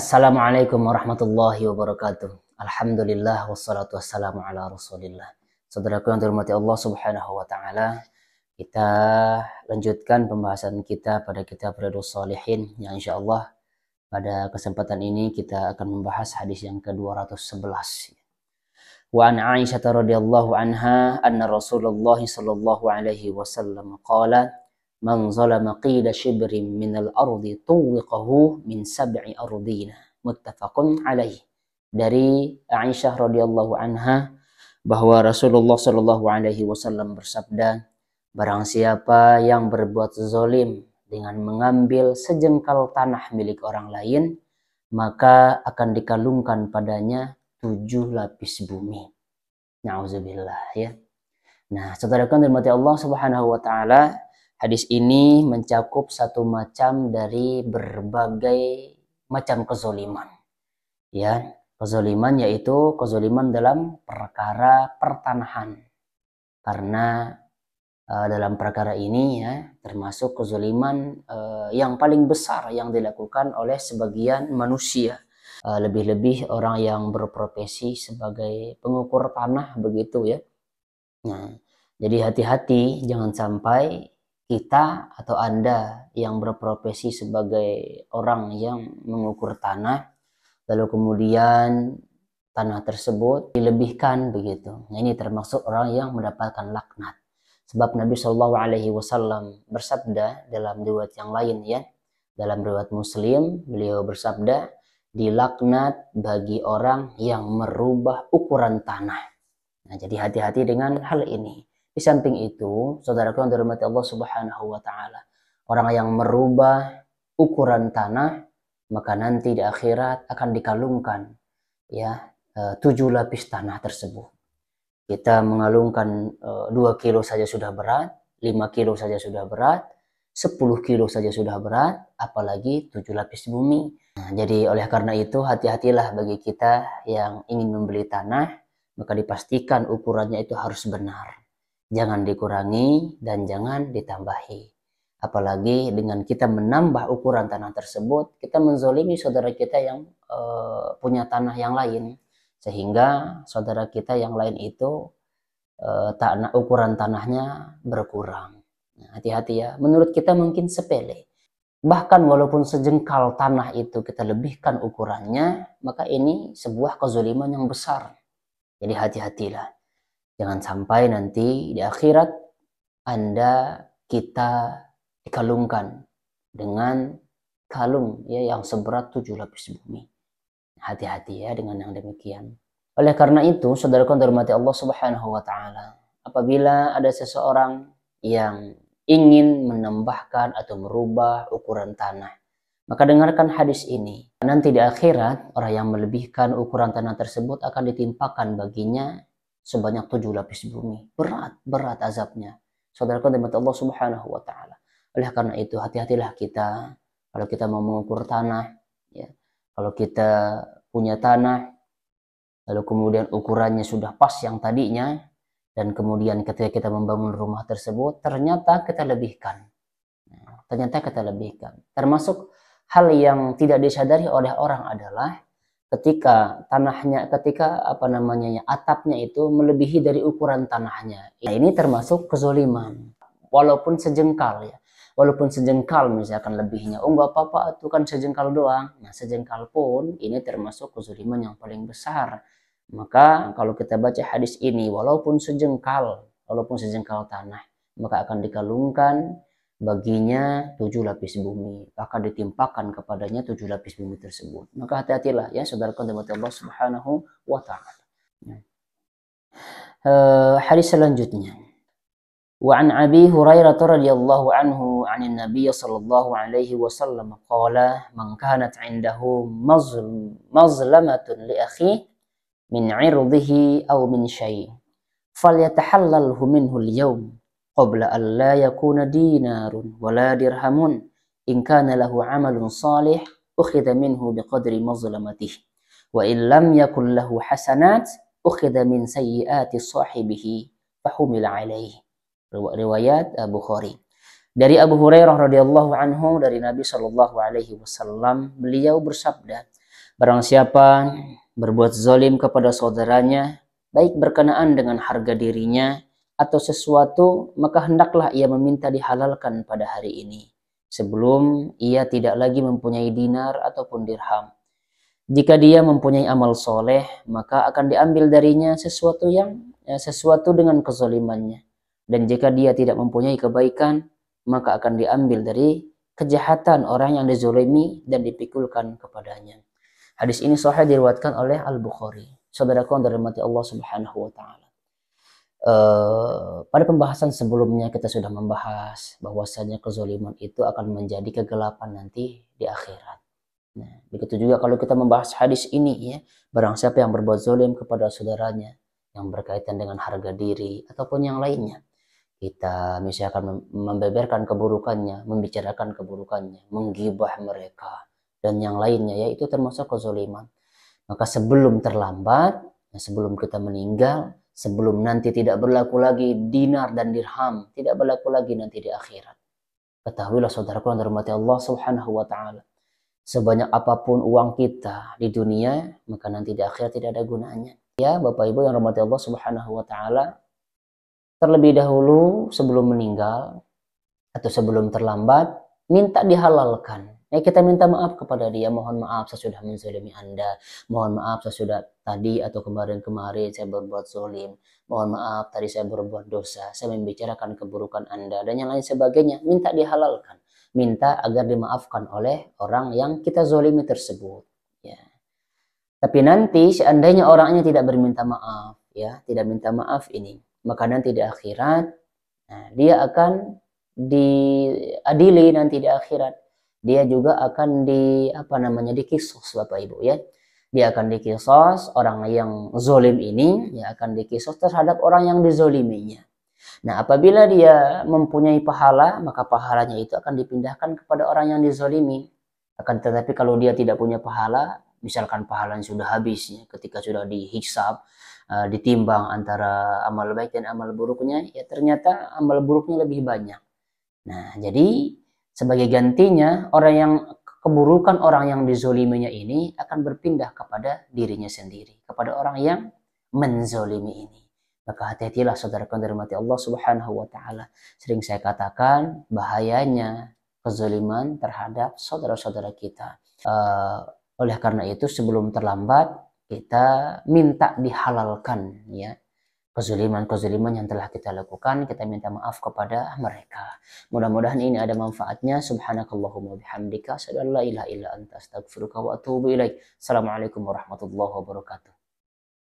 Assalamualaikum warahmatullahi wabarakatuh. Alhamdulillah wassalatu wassalamu ala rasulillah. Saudaraku yang dirahmati Allah subhanahu wa ta'ala, kita lanjutkan pembahasan kita pada kitab Riyadhus Shalihin yang insyaallah pada kesempatan ini kita akan membahas hadis yang ke-211. Wa an Aisyah radhiyallahu anha anna Rasulullah sallallahu alaihi wasallam qala man zalama qida shibrin minal ardi tuwiqahu min sab'i ardina, muttafaqun alaih. Dari Aisyah radhiyallahu anha bahwa Rasulullah sallallahu alaihi wasallam bersabda, barang siapa yang berbuat zalim dengan mengambil sejengkal tanah milik orang lain, maka akan dikalungkan padanya 7 lapis bumi. Na'udzubillah ya. Nah, saudaraku yang dirahmati Allah subhanahu wa ta'ala, hadis ini mencakup satu macam dari berbagai macam kezoliman. Ya, kezoliman yaitu kezoliman dalam perkara pertanahan. Karena dalam perkara ini ya termasuk kezoliman yang paling besar yang dilakukan oleh sebagian manusia. Lebih-lebih orang yang berprofesi sebagai pengukur tanah begitu ya. Nah, jadi hati-hati jangan sampai kita atau Anda yang berprofesi sebagai orang yang mengukur tanah, lalu kemudian tanah tersebut dilebihkan begitu. Nah, ini termasuk orang yang mendapatkan laknat. Sebab Nabi Shallallahu Alaihi Wasallam bersabda dalam riwayat yang lain ya, dalam riwayat Muslim beliau bersabda, dilaknat bagi orang yang merubah ukuran tanah. Nah, jadi hati-hati dengan hal ini. Di samping itu, saudaraku yang dirahmati Allah Subhanahu wa taala, orang yang merubah ukuran tanah, maka nanti di akhirat akan dikalungkan ya 7 lapis tanah tersebut. Kita mengalungkan 2 kilo saja sudah berat, 5 kilo saja sudah berat, 10 kilo saja sudah berat, apalagi 7 lapis bumi. Nah, jadi oleh karena itu hati-hatilah bagi kita yang ingin membeli tanah, maka dipastikan ukurannya itu harus benar. Jangan dikurangi dan jangan ditambahi. Apalagi dengan kita menambah ukuran tanah tersebut, kita menzolimi saudara kita yang punya tanah yang lain. Sehingga saudara kita yang lain itu ukuran tanahnya berkurang. Nah, hati-hati ya. Menurut kita mungkin sepele. Bahkan walaupun sejengkal tanah itu kita lebihkan ukurannya, maka ini sebuah kezaliman yang besar. Jadi hati-hatilah. Jangan sampai nanti di akhirat kita dikalungkan dengan kalung ya yang seberat 7 lapis bumi. Hati-hati ya dengan yang demikian. Oleh karena itu, saudaraku yang dirahmati Allah Subhanahu wa taala, apabila ada seseorang yang ingin menambahkan atau merubah ukuran tanah, maka dengarkan hadis ini. Nanti di akhirat, orang yang melebihkan ukuran tanah tersebut akan ditimpakan baginya sebanyak 7 lapis bumi. Berat azabnya. Saudaraku yang dirahmati Allah Subhanahu wa taala. Oleh karena itu, hati-hatilah kita kalau kita mau mengukur tanah ya. Kalau kita punya tanah, lalu kemudian ukurannya sudah pas yang tadinya, dan kemudian ketika kita membangun rumah tersebut, ternyata kita lebihkan. Termasuk hal yang tidak disadari oleh orang adalah ketika atapnya itu melebihi dari ukuran tanahnya. Nah, ini termasuk kezoliman. Walaupun sejengkal ya. Walaupun sejengkal misalkan lebihnya, nggak apa-apa, itu kan sejengkal doang. Nah, sejengkal pun ini termasuk kezaliman yang paling besar. Maka kalau kita baca hadis ini, walaupun sejengkal tanah, maka akan dikalungkan baginya 7 lapis bumi. Akan ditimpakan kepadanya 7 lapis bumi tersebut. Maka hati-hatilah ya saudaraku yang dirahmati Allah Subhanahu wa ta'ala. Hadis selanjutnya. وعن أبي هريرة رضي الله عنه عن النبي صلى الله عليه وسلم قال من كانت عنده مظلمة لأخيه من عرضه أو من شيء فليتحلله منه اليوم قبل أن لا يكون دينار ولا درهم إن كان له عمل صالح أخذ منه بقدر مظلمته وإن لم يكن له حسنات أخذ من سيئات صاحبه فحمل عليه. Riwayat Bukhari. Dari Abu Hurairah radhiyallahu anhu, dari Nabi Shallallahu alaihi wasallam, beliau bersabda, Barang siapa berbuat zalim kepada saudaranya, baik berkenaan dengan harga dirinya atau sesuatu, maka hendaklah ia meminta dihalalkan pada hari ini, sebelum ia tidak lagi mempunyai dinar ataupun dirham. Jika dia mempunyai amal soleh, maka akan diambil darinya sesuatu dengan kezalimannya. Dan jika dia tidak mempunyai kebaikan, maka akan diambil dari kejahatan orang yang dizalimi dan dipikulkan kepadanya. Hadis ini sahih diriwayatkan oleh Al-Bukhari. Saudaraku yang dirahmati Allah Subhanahu wa taala. Pada pembahasan sebelumnya kita sudah membahas bahwasanya kezaliman itu akan menjadi kegelapan nanti di akhirat. Nah, begitu juga kalau kita membahas hadis ini ya, barang siapa yang berbuat zalim kepada saudaranya yang berkaitan dengan harga diri ataupun yang lainnya, kita misalkan membeberkan keburukannya, membicarakan keburukannya, menggibah mereka dan yang lainnya, ya itu termasuk kezaliman. Maka sebelum terlambat, sebelum kita meninggal, sebelum nanti tidak berlaku lagi dinar dan dirham, tidak berlaku lagi nanti di akhirat, ketahuilah saudaraku yang dirahmati Allah Subhanahu wa taala, sebanyak apapun uang kita di dunia, maka nanti di akhirat tidak ada gunanya. Ya, Bapak Ibu yang dirahmati Allah Subhanahu wa taala, terlebih dahulu sebelum meninggal atau sebelum terlambat, minta dihalalkan. Ya, kita minta maaf kepada dia, mohon maaf saya sudah menzalimi Anda, mohon maaf saya sudah tadi atau kemarin-kemarin saya berbuat zalim, mohon maaf tadi saya berbuat dosa, saya membicarakan keburukan Anda dan yang lain sebagainya. Minta dihalalkan, minta agar dimaafkan oleh orang yang kita zalimi tersebut. Ya. Tapi nanti seandainya orangnya tidak berminta maaf, ya tidak minta maaf ini, maka nanti di akhirat, nah, dia akan diadili nanti di akhirat. Dia juga akan dikisos Bapak Ibu ya. Dia akan dikisos, orang yang zolim ini ya akan dikisos terhadap orang yang dizoliminya. Nah, apabila dia mempunyai pahala, maka pahalanya itu akan dipindahkan kepada orang yang dizolimi. Akan tetapi kalau dia tidak punya pahala, misalkan pahalanya sudah habis ya, ketika sudah dihisab, ditimbang antara amal baik dan amal buruknya, ya ternyata amal buruknya lebih banyak. Nah, jadi sebagai gantinya keburukan orang yang dizoliminya ini akan berpindah kepada dirinya sendiri, kepada orang yang menzolimi ini. Maka hati-hatilah saudara-saudara dirahmati Allah Subhanahu wa taala. Sering saya katakan bahayanya kezaliman terhadap saudara-saudara kita. Oleh karena itu sebelum terlambat kita minta dihalalkan ya kezaliman yang telah kita lakukan, kita minta maaf kepada mereka. Mudah-mudahan ini ada manfaatnya. Subhanakallahumma bihamdika asyhadu an la ilaha illa anta astaghfiruka wa atubu ilaik. Assalamualaikum warahmatullahi wabarakatuh.